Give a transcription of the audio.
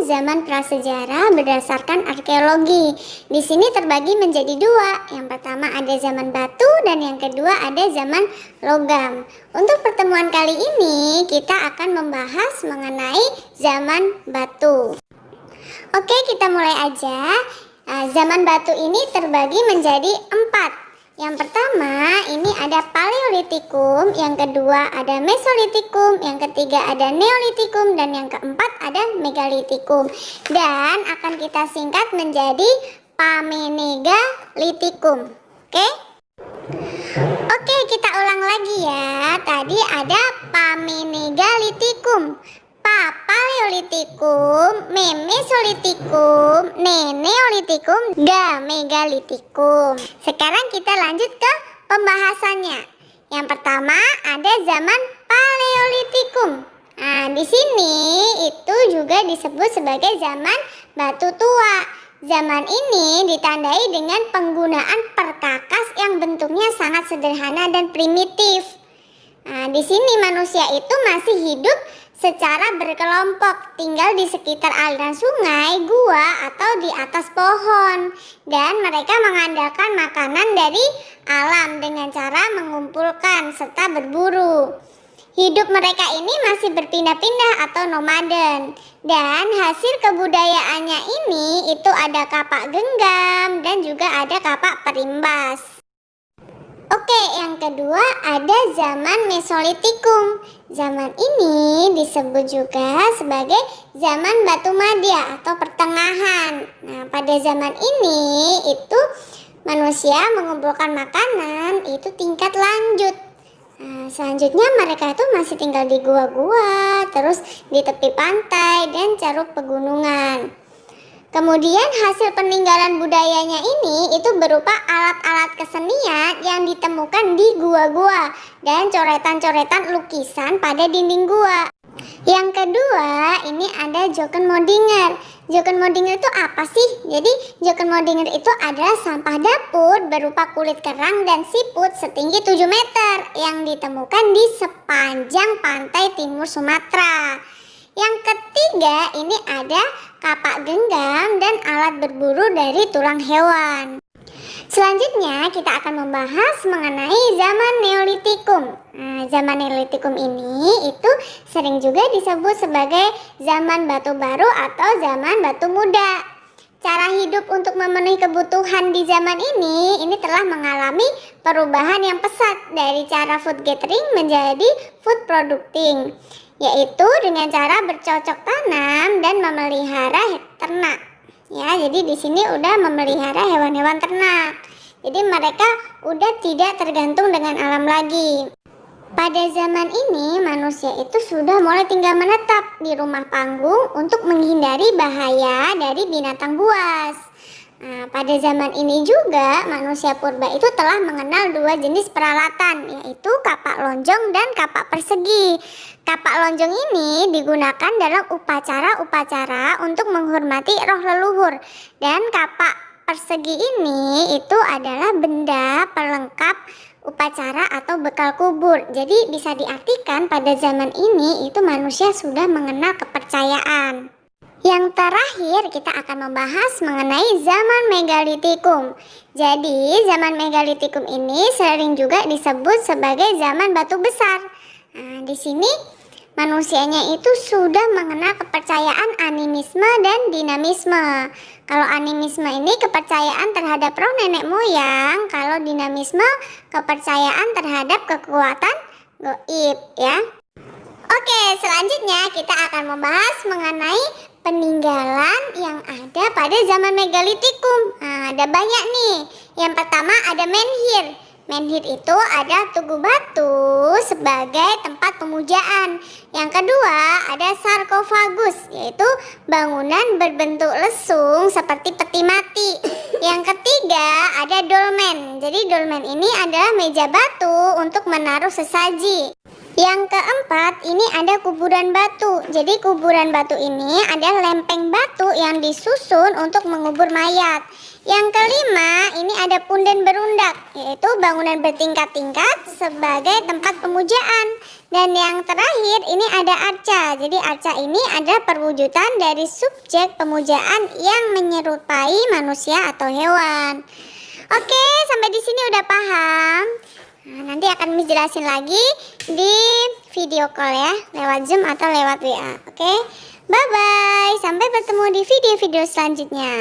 zaman prasejarah berdasarkan arkeologi. Di sini terbagi menjadi dua. Yang pertama ada zaman batu dan yang kedua ada zaman logam. Untuk pertemuan kali ini kita akan membahas mengenai zaman batu. Oke, kita mulai aja. Zaman batu ini terbagi menjadi 4. Yang pertama ini ada Paleolitikum, yang kedua ada Mesolitikum, yang ketiga ada Neolitikum, dan yang keempat ada Megalitikum. Dan akan kita singkat menjadi Pamenegalitikum. Oke, kita ulang lagi ya. Tadi ada Pamenegalitikum, Paleolitikum, Mesolitikum, Neolitikum, Megalitikum. Sekarang kita lanjut ke pembahasannya. Yang pertama ada zaman Paleolitikum. Nah, di sini itu juga disebut sebagai zaman batu tua. Zaman ini ditandai dengan penggunaan perkakas yang bentuknya sangat sederhana dan primitif. Nah, di sini manusia itu masih hidup secara berkelompok, tinggal di sekitar aliran sungai, gua, atau di atas pohon. Dan mereka mengandalkan makanan dari alam dengan cara mengumpulkan serta berburu. Hidup mereka ini masih berpindah-pindah atau nomaden. Dan hasil kebudayaannya ini itu ada kapak genggam dan juga ada kapak perimbas. Oke, yang kedua ada zaman Mesolitikum. Zaman ini disebut juga sebagai zaman batu madya atau pertengahan. Nah, pada zaman ini itu manusia mengumpulkan makanan itu tingkat lanjut. Nah, selanjutnya mereka itu masih tinggal di gua-gua, terus di tepi pantai dan ceruk pegunungan. Kemudian hasil peninggalan budayanya ini itu berupa alat-alat kesenian yang ditemukan di gua-gua dan coretan-coretan lukisan pada dinding gua. Yang kedua ini ada Jokenmodinger. Jokenmodinger itu apa sih? Jadi Jokenmodinger itu adalah sampah dapur berupa kulit kerang dan siput setinggi 7 meter yang ditemukan di sepanjang pantai timur Sumatera. Yang ketiga ini ada kapak genggam dan alat berburu dari tulang hewan. Selanjutnya kita akan membahas mengenai zaman Neolitikum. Nah, zaman Neolitikum ini itu sering juga disebut sebagai zaman batu baru atau zaman batu muda. Cara hidup untuk memenuhi kebutuhan di zaman ini telah mengalami perubahan yang pesat dari cara food gathering menjadi food producing, yaitu dengan cara bercocok tanam dan memelihara ternak. Ya, jadi di sini udah memelihara hewan-hewan ternak. Jadi mereka udah tidak tergantung dengan alam lagi. Pada zaman ini manusia itu sudah mulai tinggal menetap di rumah panggung untuk menghindari bahaya dari binatang buas. Nah, pada zaman ini juga manusia purba itu telah mengenal dua jenis peralatan, yaitu kapak lonjong dan kapak persegi. Kapak lonjong ini digunakan dalam upacara-upacara untuk menghormati roh leluhur, dan kapak persegi ini itu adalah benda pelengkap upacara atau bekal kubur. Jadi bisa diartikan pada zaman ini itu manusia sudah mengenal kepercayaan. Yang terakhir kita akan membahas mengenai zaman Megalitikum. Jadi zaman Megalitikum ini sering juga disebut sebagai zaman batu besar. Nah, di sini manusianya itu sudah mengenal kepercayaan animisme dan dinamisme. Kalau animisme ini kepercayaan terhadap roh nenek moyang, kalau dinamisme kepercayaan terhadap kekuatan gaib ya. Oke, selanjutnya kita akan membahas mengenai peninggalan yang ada pada zaman Megalitikum. Nah, ada banyak nih. Yang pertama ada menhir. Menhir itu ada tugu batu sebagai tempat pemujaan. Yang kedua ada sarkofagus, yaitu bangunan berbentuk lesung seperti peti mati. Yang ketiga ada dolmen. Jadi dolmen ini adalah meja batu untuk menaruh sesaji. Yang keempat ini ada kuburan batu. Jadi kuburan batu ini adalah lempeng batu yang disusun untuk mengubur mayat. Yang kelima, ini ada punden berundak, yaitu bangunan bertingkat-tingkat sebagai tempat pemujaan. Dan yang terakhir, ini ada arca. Jadi arca ini adalah perwujudan dari subjek pemujaan yang menyerupai manusia atau hewan. Oke, sampai di sini udah paham? Nah, nanti akan Miss jelasin lagi di video call ya, lewat Zoom atau lewat WA. Oke, bye-bye. Sampai bertemu di video-video selanjutnya.